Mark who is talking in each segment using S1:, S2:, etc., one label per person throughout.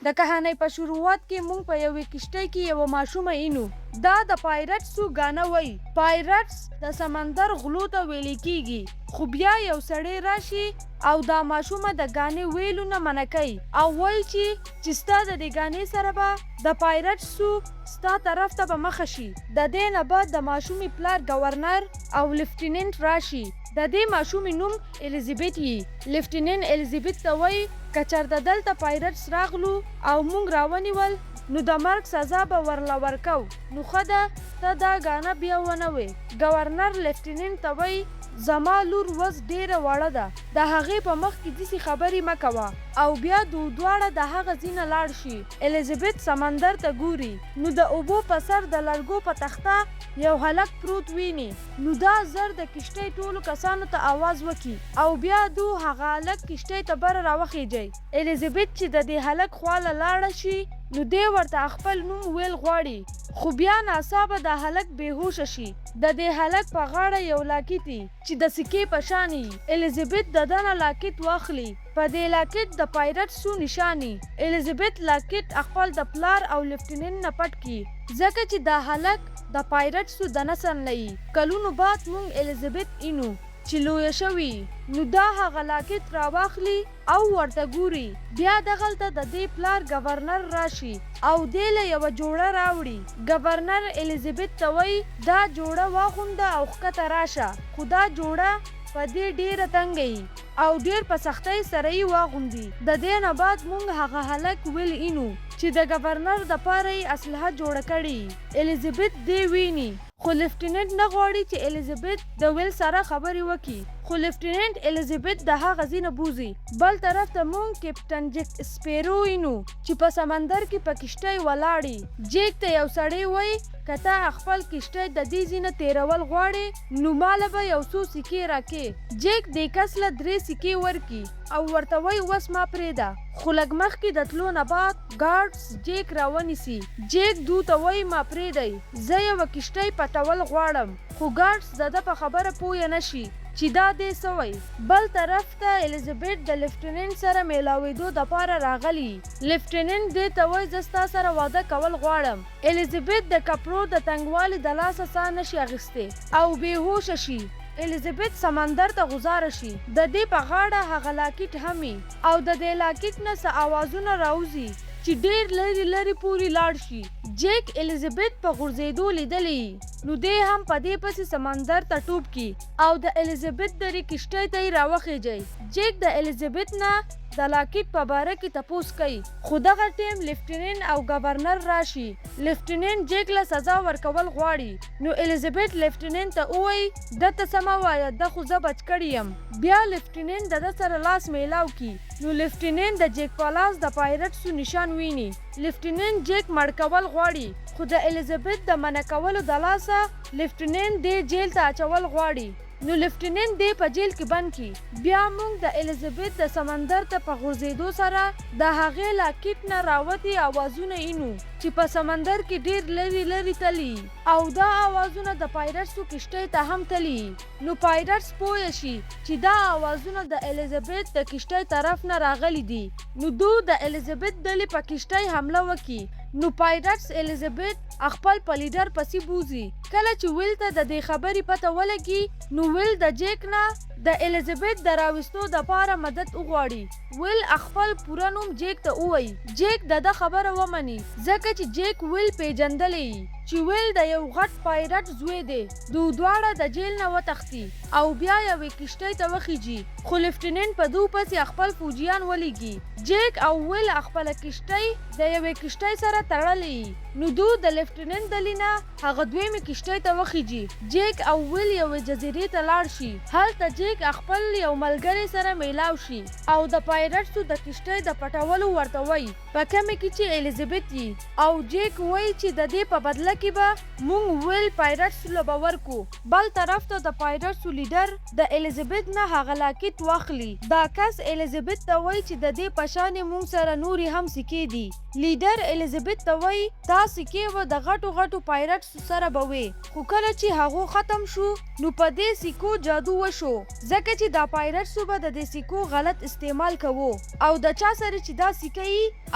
S1: د کهانۍ په شروعات کې مونږ په یوې کشتۍ کې یوه ماشومه اینو. دا د پایرټسو ګانه وایي. پایرټس د سمندر غلو ته ویلې کیږي. خو بیا یو سړی راشي او دا ماشومه د ګانې ویلو نه منع کوي او وایي چې ستا د دې ګانې سره به د پایرټسو ستا طرف ته به مخه شي. د دې نه بعد د ماشومې پلار گورنر او لیفټیننټ راشي. د دې ماشومې نوم الیزابت یي. لیفټیننټ الیزابت ته وایي که چېرته دلته پایرټس راغلو او موږ راونیول نو د مرګ سزا به ورله ورکو. نو ښه ده ته دا ګانه بیا ونه وې. گورنر لیفټیننټ ته وایي زما لور اوس ډېره وړه ده. د هغې په مخ کې داسې خبرې مه کوه او بیا دواړه د هغه ځای نه لاړ شي. الیزابت سمندر ته ګوري نو د اوبو په سر د لرګو په تخته یو هلک پروت ویني. نو دا زر د کشتۍ ټولو کسانو ته آواز وکړي او بیا هغه هلک کشتۍ ته بره راوخیږي. الیزابت چې د دې هلک خواله لاړه شي نو دی ورته خپل نوم ویل غواړي. خو بیا ناڅاپه د هلک بېهوشه شي. د دې هلک په غاړه یو لاکټ وي چې د سکې په شان وي. الیزابت د ده نه لاکټ واخلي. په دې لاکټ د پایرټسو نشان وي. الیزابت لاکټ خپل د پلار او لیفټیننټ نه پټ کړي ځکه چې دا هلک د پایرټسو د نسل نه وي. کلونو بعد موږ الیزابت اینو چې لویه شوي نو دا هغه لاکټ راواخلي او ورته ګوري. بیا دغلته د دې پلار گورنر راشي او دې له یوه جوړه راوړي. گورنر الیزابت ته وایي دا جوړه واغونده او ښکته راشه. خو دا جوړه په دې ډېره تنګه وي او ډېر په سختۍ سره یې واغوندي. د دې نه بعد موږ هغه هلک ویل اینو چې د گورنر دپاره یې اسلحه جوړه کړې. الیزابت دې ویني خو لیفټیننټ نه غواړي چې الیزابت د ویل سره خبرې وکړي. خو لیفټیننټ الیزابت د هغه ځای نه بوځي. بل طرف ته موږ کیپټن جیک سپیرو وینو چې په سمندر کې په کشتۍ ولاړې. جیک ته یو سړی وایي که ته خپل کشتۍ د دې ځای نه تېرول غواړې نو ماله به یو څو سکې راکې. جیک دې کس له 3 سکې ورکړي او ورته وایي اوس ما پرېږده. خو لږ مخکې د تلو نه بعد ګارډز جیک راونیسي. جیک دو ته وایي ما پرېږدئ زه یوه کشتۍ پټول غواړم. خو ګارډز د ده په خبره پوه نه شي چې دا دې څه وایي. بل طرف ته الیزابت د لیفټیننټ سره میلاوېدو دپاره راغلي. لیفټیننټ دې ته وایي زه ستا سره واده کول غواړم. الیزابت د کپړو د تنګوالي د لاسه ساه نشي اخیستی او بېهوشه شي. الیزابت سمندر ته غوځاره شي. د دې په غاړه هغه لاکټ هم وي او د دې لاکټ نه څه اوازونه راوځي چې ډېر لرې لرې پورې لاړ شي. جیک الیزابت په غورځېدو لیدلی نو دی هم په دې پسې سمندر ته ټوپ کړي او د الیزابت درې کشتۍ ته یې راوخیږي. جیک د الیزابت نه د لاکټ په باره کې تپوس کوي خو دغه ټیم لیفټیننټ او گورنر راشي. لیفټیننټ جیک له سزا ورکول غواړي نو الیزابت لیفټیننټ ته ووایي دته څه مه وایه ده خو زه بچ کړی یم. بیا لیفټیننټ د ده سره لاس میلاو کړي نو لیفټیننټ د جیک په لاس د پایرټسو نشان ویني. لیفټیننټ جیک مړ کول غواړي خو د الیزابت د منع کولو د لاسه لیفټیننټ دې جیل ته اچول غواړي. نو لیفټیننټ دې په جیل کې بند کړي. بیا موږ د الیزابت د سمندر ته په غورځېدو سره د هغې لاکټ نه راوتي اوازونه اینو چې په سمندر کې ډېر لرې لرې تلي او دا اوازونه د پایرټسو کشتۍ ته هم تلي. نو پایرټس پوه شي چې دا اوازونه د الیزابت د کشتۍ طرف نه راغلي دي. نو دو د الیزابت ډلې په کشتۍ حمله وکړي. نو پایرټس الیزابت خپل په لیډر پسې بوځي. کله چې ویل ته د دې خبرې پته ولګي نو ویل د جیک نه د الیزابت د راوستو دپاره مدد وغواړي. ویل خپل پوره نوم جیک ته ووایي. جیک د ده خبره ومني ځکه چې جیک ویل پیژندلی چې ویل د یو غټ پایرټ زوی دی. دواړه د جیل نه وتښتي او بیا یوې کشتۍ ته وخیږي. خو لیفټیننټ په دو پسې خپل فوجیان ولیږي. جیک او ویل خپله کشتۍ د یوې کشتۍ سره تړلې نو دو د لیفټیننټ ډلې نه هغه دویمې کشتۍ ته وخیږي. جیک او ویل یوې جزیرې ته لاړ شي. هلته جیک خپل یو ملګری سره میلاو شي او د پایرټسو د کشتۍ د پټولو ورته وایي په کمې کې چې الیزابت یي. او جیک وایي چې د دې په بدله کې به موږ ویل پایرټسو له به ورکو. بل طرف ته د پایرټسو لیډر د الیزابت نه هغه لاکټ واخلي. دا کس الیزابت ته وایي چې د دې په شانې موږ سره نورې هم سکې دي. لیډر الیزابت ته وایي تا سکې به د غټو غټو پایرټس سره به وي، خو کله چې هغو ختم شو نو په دې سکو جادو وشو، ځکه چې دا پایرټسو به د دې سکو غلط استعمال کوو او د چا سره چې دا سکه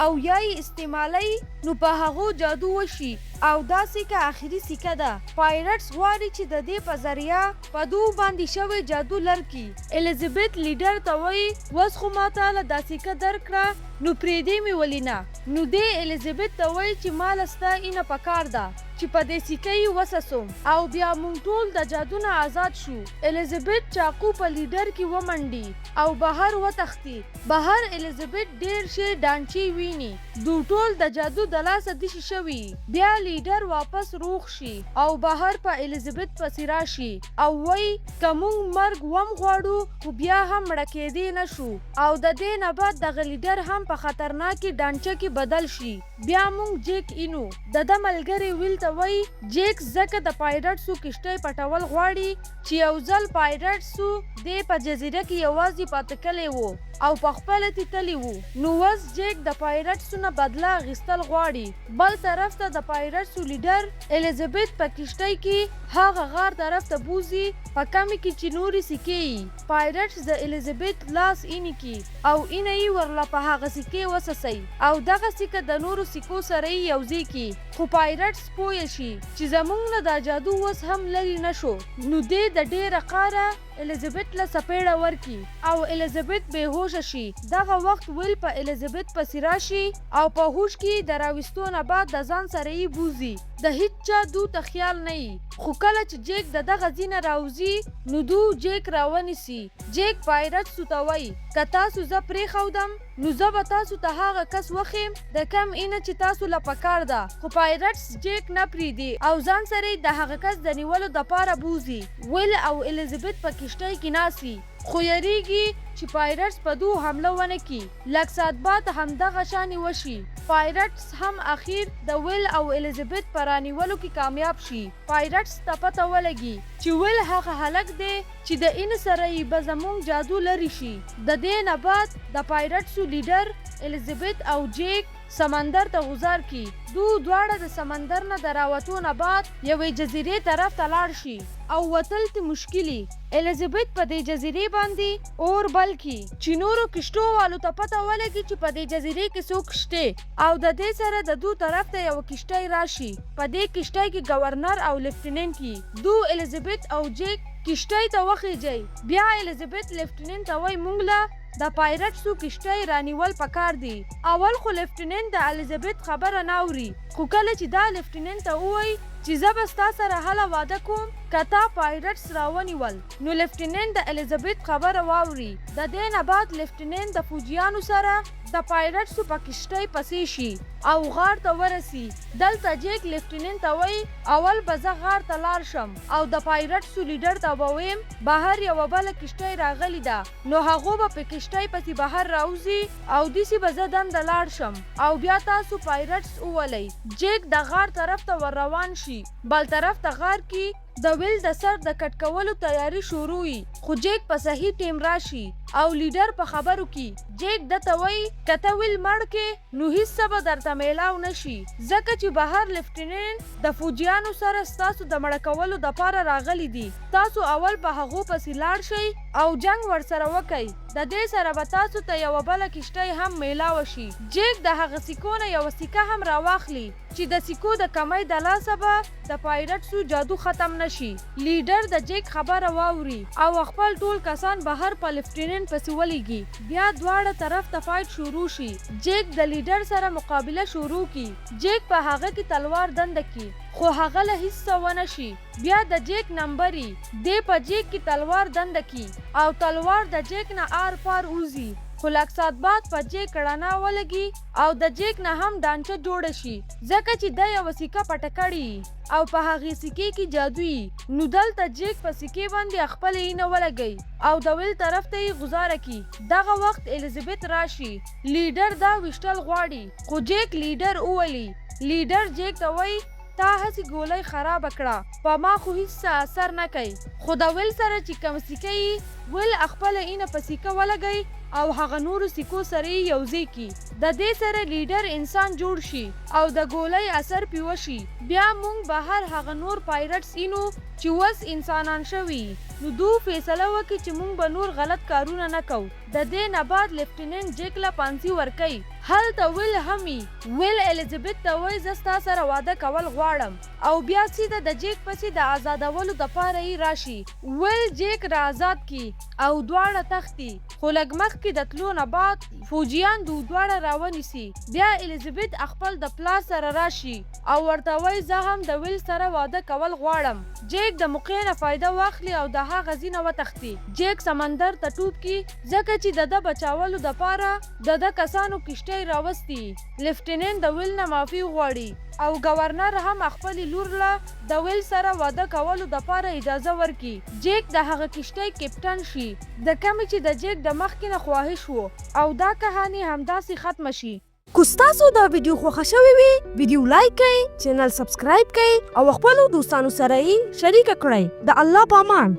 S1: او یا یې استعمالوي نو په هغو جادو وشي او دا سکه آخري سکه ده. پایرټس غواړي چې د دې په ذریعه په دوو باندې شوی جادو لر کړي. الیزابت لیډر ته وایي اوس خو ما تاله دا سکه درکړه نو پرېږدې مې ولې نه؟ نو دې الیزابت ته وایي چې ما له ستا اینه پکار ده چې په دې سکه یې وسسوم او بیا موږ ټول د جادو نه آزاد شو. الیزابت چاقو په لیډر کې ومنډي او بهر وتښتي. بهر الیزابت ډېر شی ډانچې ویني، دوی ټول د جادو د لاسه دشي شوي. بیا لیډر واپس روغ شي او بهر په الیزابت پسې راشي او وایي که موږ مرګ وم غواړو خو بیا هم مړه کېدی نه شو او د دې نه بعد دغه لیډر هم په خطرناکې ډانچه کې بدل شي. بیا موږ جیک اینو د ده ملګري ویل ته وایي جیک ځکه د پایرټسو کشتۍ پټول غواړي چې یو ځل پایرټسو دې په جزیره کې یوازې پاتې کلی و او په خپله تللی و، نو اوس جیک د پایرټسو نه بدله اخیستل غواړي. بل طرف ته د پایرټسو لیډر الیزابت په کشتۍ کې هغه غار طرف ته بوزي په کمې کې چې نورې سکې یي. پایرټس د الیزابت لاس اینې کې او اینه یې ورله په هغه سکې وسسوي او دغه سکه د نورو سکو سره یې یوځای کړي. خو پایرټس پوه شي چې زموږ نه دا جادو اوس هم لرې نه شو، نو دې د ډېره قاره الیزابت له سپېړه ورکړي او الیزابت بېهوشه شي. دغه وخت ویل په الیزابت پسې راشي او په هوش کې د راویستو نه بعد د ځان سره یې بوزي. د هیڅ چا دو ته خیال نه وي، خو کله چې جیک د دغه ځای نه راوځي نو دو جیک راونیسي. جیک پایرټسو ته وایي که تاسو زه پرېښودم نو زه به تاسو ته هغه کس وښیم د کم اینه چې تاسو له پکار ده. خو پایرټس جیک نه پرېږدي او ځان سره یې د هغه کس د نیولو دپاره بوزي. ویل او الیزابت په کشتۍ کې ناستي خو یریږي چې پایرټس په دو حمله ونه کړي. لږ ساعت بعد همدغه شانې وشي. پایرټس هم اخیر د ویل او الیزابت په رانیولو کې کامیاب شي. پایرټس ته پته ولګي چې ویل هغه هلک دی چې د این سره یې به زموږ جادو لرې شي. د دې نه بعد د پایرټسو لیډر الیزابت او جیک سمندر ته غوځار کی. دو دواړه د سمندر نه د راوتو نه بعد یوې جزیرې طرف ته لاړ شي او وتل ته مشکلي. الیزابت په دې جزیرې باندې اور بل کی چې نورو کشتو والو ته پته ولګي چې په دې جزیرې کې څوک شته او د دې سره د دو طرف ته یو کشتۍ راشي. په دې کشتۍ کې گورنر او لیفټیننټ کی. دو الیزابت او جیک کشتۍ ته وخیږي. بیا الیزابت لیفټیننټ ته وایي موږ له د پایرټسو کشتۍ رانیول پکار دي. اول خو لیفټیننټ د الیزابت خبره نه اوري، خو کله چې دا لیفټیننټ ته ووایي چې زه به ستا سره هله واده کوم که تا پایرټس راونیول نو لیفټیننټ د الیزابت خبره واوري. د دې نه بعد لیفټیننټ د فوجیانو سره د پایرټسو په کشتۍ پسې شي او غار ته ورسي. دلته جیک لیفټیننټ ته وایي اول به زه غار ته لاړ شم او د پایرټسو لیډر ته به ویم بهر یوه بله کشتۍ راغلې ده نو هغو به په کشتۍ پسې بهر راوځي او داسې به زه دنده لاړ شم او بیا تاسو پایرټس وولئ. جیک د غار طرف ته ور روان شي. بل طرف ته غار کې د ویل د سر د کټ کولو تیاری شروع وي، خو جیک په صحیح ټیم راشي او لیډر په خبرو کې جیک دته وایي که ته ویل مړ کې نو هیڅ څه به درته میلاو نه شي ځکه چې بهر لیفټیننټ د فوجیانو سره ستاسو د مړه کولو دپاره راغلي دي. تاسو اول په هغو پسې لاړ شئ او جنګ ورسره وکئ. د دې سره به تاسو ته یوه بله کشتۍ هم میلاوه شي. جیک د هغه سکو نه یوه سکه هم راواخلي چې د سکو د کمۍ د لاسه به د پایرټسو جادو ختم نه شي. لیډر د جیک خبره واوري او خپل ټول کسان بهر په لیفټیننټ پسې ولېږي. بیا دواړه طرف ته فایټ شروع شي. جیک د لیډر سره مقابله شروع کی. جیک په هغه کې تلوار دنده کی خو هغه له هیڅ څه ونه شي. بیا د جیک نمبري دې په جیک کې تلوار دنده کی او تلوار د جیک نه آر پار وځي، خو لږ ساعت بعد په جیک رڼا ولګي او د جیک نه هم ډانچه جوړه شي ځکه چې د یوه سکه پټه کړي او په هغې سکې کې جادو یي. نو دلته جیک په سکې باندې خپله اینه ولګوي او د ویل طرف ته یې غوځاره کړي. دغه وخت الیزابت راشي. لیډر دا ویشتل غواړي خو جیک لیډر وولي. لیډر جیک ته وایي تا هسې ګولۍ خرابه کړه، په ما خو هیڅ څه اثر نه کوي. خو د ویل سره چې کوم سکه یي ویل خپله اینه په سکه ولګوي او هغه نورو سکو سره یې یوځای کی. د دې سره لیډر انسان جوړ شي او د ګولۍ اثر پې وشي. بیا موږ بهر هغه نور پایرټس اینو چې وس انسانان شوي. نو دو فیصله وکړي چې موږ به نور غلط کارونه نه کوو. د دې نه بعد لیفټیننټ جیک له پانسي ورکوي. هلته ویل همي ویل الیزابت ته وایي زه ستا سره واده کول غواړم او بیا سیده د جیک پسې د آزادولو دپاره یې راشي. ویل جیک را آزاد کی او دواړه تښتي. خو لږ مخکې د تلو نه بعد فوجیان دو دواړه راونیسي. بیا الیزابت خپل د پلار سره راشي او ورته وایي زه هم د ویل سره واده کول غواړم. جیک د موقع نه فایده واخلي او د هغه ځینه وتښتي. جیک سمندر ته ټوپ کی ځکه چې د ده بچاولو دپاره د ده کسانو کشتۍ راوستي. لیفټیننټ د ویل نه معافي غواړي او گورنر هم خپل لور له د ویل سره واده کولو دپاره اجازه ورکي. جیک د هغه کشتۍ کپټن شي د کومې چې د جیک د مخکې نه خواهش و او دا کهاني همداسې ختمه شي.
S2: کو ستاسو دا ویډیو خوښه شوې وي ویډیو لایک کړئ، چینل سبسکرایب کړئ او خپلو دوستانو سره یې شریک کړئ. د الله په امان.